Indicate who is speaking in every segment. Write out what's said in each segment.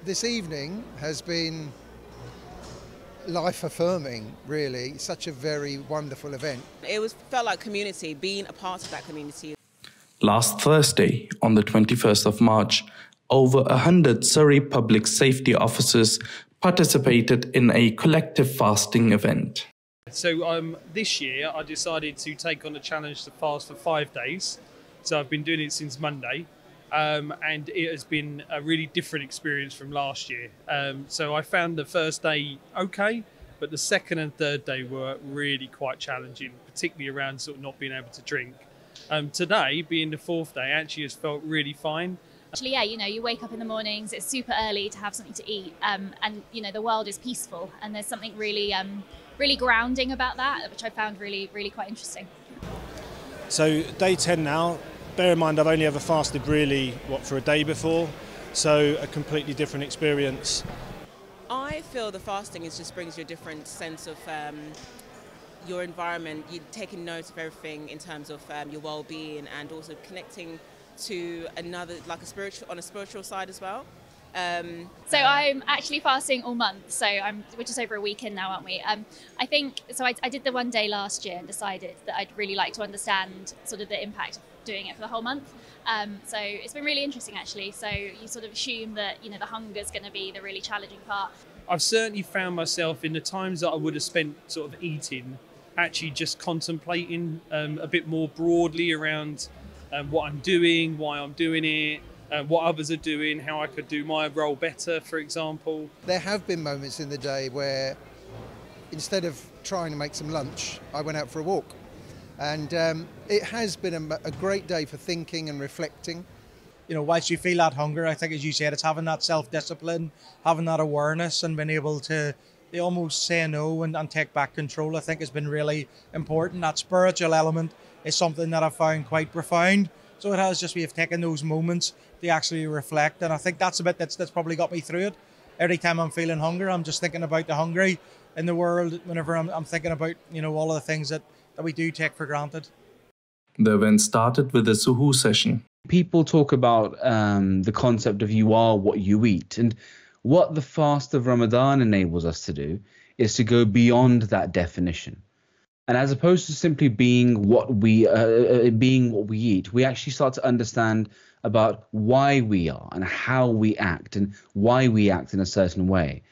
Speaker 1: This evening has been life-affirming, really. Such a very wonderful event.
Speaker 2: Felt like community, being a part of that community.
Speaker 3: Last Thursday, on the 21st of March, over 100 Surrey public safety officers participated in a collective fasting event.
Speaker 4: So this year I decided to take on a challenge to fast for 5 days. So I've been doing it since Monday. And it has been a really different experience from last year. So I found the first day okay, but the second and third day were really quite challenging, particularly around sort of not being able to drink. Today, being the fourth day, actually has felt really fine.
Speaker 5: Actually, yeah, you wake up in the mornings, it's super early to have something to eat, and the world is peaceful, and there's something really, really grounding about that, which I found really, really quite interesting.
Speaker 6: So day 10 now. Bear in mind, I've only ever fasted really, for a day before, so a completely different experience.
Speaker 2: I feel the fasting just brings you a different sense of your environment. You're taking note of everything in terms of your well-being, and also connecting to another, like on a spiritual side as well.
Speaker 5: So I'm actually fasting all month, so we're just over a week in now, aren't we? I think, so I did the 1 day last year and decided that I'd really like to understand sort of the impact of doing it for the whole month. So it's been really interesting actually. So you sort of assume that, the hunger's going to be the really challenging part.
Speaker 4: I've certainly found myself in the times that I would have spent sort of eating, actually just contemplating a bit more broadly around what I'm doing, why I'm doing it, what others are doing, how I could do my role better, for example.
Speaker 1: There have been moments in the day where instead of trying to make some lunch, I went out for a walk. And it has been a great day for thinking and reflecting.
Speaker 7: Whilst you feel that hunger, I think, as you said, it's having that self-discipline, having that awareness and being able to almost say no and take back control, I think has been really important. That spiritual element is something that I've found quite profound. So it has just, we have taken those moments to actually reflect. And I think that's a bit that's probably got me through it. Every time I'm feeling hunger, I'm just thinking about the hungry in the world. Whenever I'm thinking about, all of the things that we do take for granted.
Speaker 3: The event started with a Suhoor session.
Speaker 8: People talk about the concept of you are what you eat. And what the fast of Ramadan enables us to do is to go beyond that definition. And as opposed to simply being what we eat, we actually start to understand about why we are and how we act and why we act in a certain way.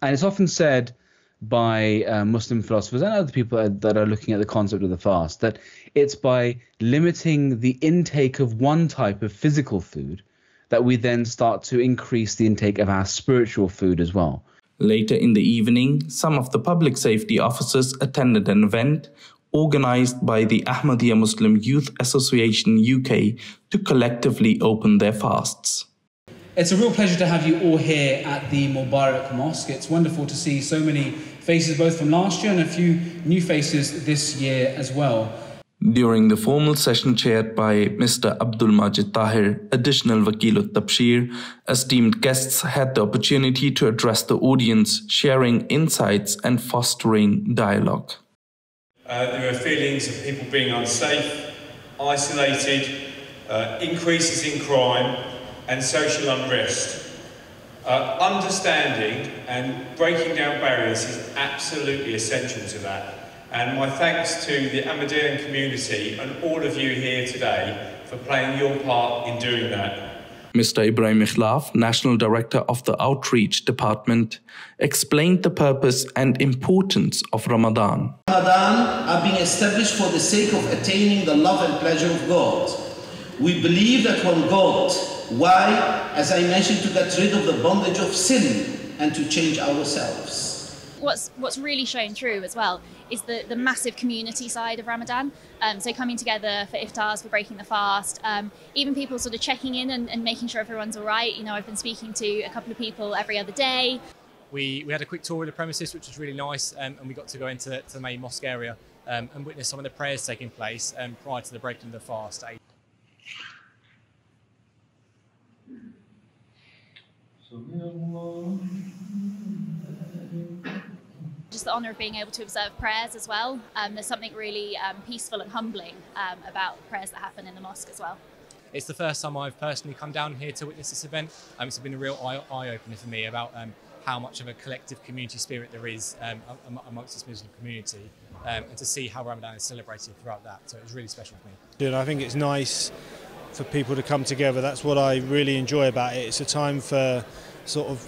Speaker 8: And it's often said by Muslim philosophers and other people that are looking at the concept of the fast that it's by limiting the intake of one type of physical food that we then start to increase the intake of our spiritual food as well.
Speaker 3: Later in the evening, some of the public safety officers attended an event organized by the Ahmadiyya Muslim Youth Association UK to collectively open their fasts.
Speaker 9: It's a real pleasure to have you all here at the Mubarak Mosque. It's wonderful to see so many faces both from last year and a few new faces this year as well.
Speaker 3: During the formal session chaired by Mr. Abdul Majid Tahir, additional Wakil Tabshir, esteemed guests had the opportunity to address the audience, sharing insights and fostering dialogue.
Speaker 10: There are feelings of people being unsafe, isolated, increases in crime and social unrest. Understanding and breaking down barriers is absolutely essential to that. And my thanks to the Ahmadiyyan community and all of you here today for playing your part in doing that.
Speaker 3: Mr. Ibrahim Ikhlaf, National Director of the Outreach Department, explained the purpose and importance of Ramadan.
Speaker 11: Ramadan are being established for the sake of attaining the love and pleasure of God. We believe that one God. Why? As I mentioned, to get rid of the bondage of sin and to change ourselves.
Speaker 5: What's really shown through as well is the massive community side of Ramadan. So coming together for iftars, for breaking the fast, even people sort of checking in and making sure everyone's all right. I've been speaking to a couple of people every other day.
Speaker 12: We had a quick tour of the premises, which was really nice, and we got to go into the main mosque area and witness some of the prayers taking place prior to the breaking of the fast.
Speaker 5: Just the honour of being able to observe prayers as well. There's something really peaceful and humbling about prayers that happen in the mosque as well.
Speaker 12: It's the first time I've personally come down here to witness this event. It's been a real eye-opener for me about how much of a collective community spirit there is amongst this Muslim community, and to see how Ramadan is celebrated throughout that. So it was really special for me.
Speaker 6: I think it's nice for people to come together. That's what I really enjoy about it. It's a time for sort of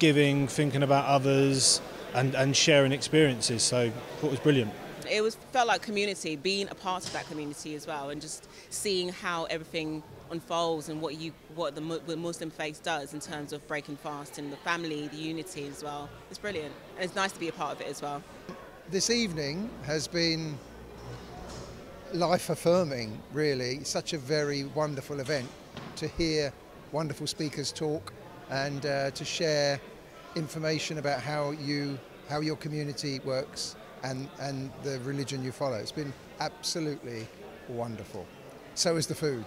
Speaker 6: giving, thinking about others, and sharing experiences. So I thought it was brilliant.
Speaker 2: It felt like community, being a part of that community as well, and just seeing how everything unfolds and what the Muslim faith does in terms of breaking fast and the family, the unity as well. It's brilliant, and it's nice to be a part of it as well.
Speaker 1: This evening has been life affirming, really. Such a very wonderful event to hear wonderful speakers talk and to share information about how your community works and the religion you follow. It's been absolutely wonderful. So is the food.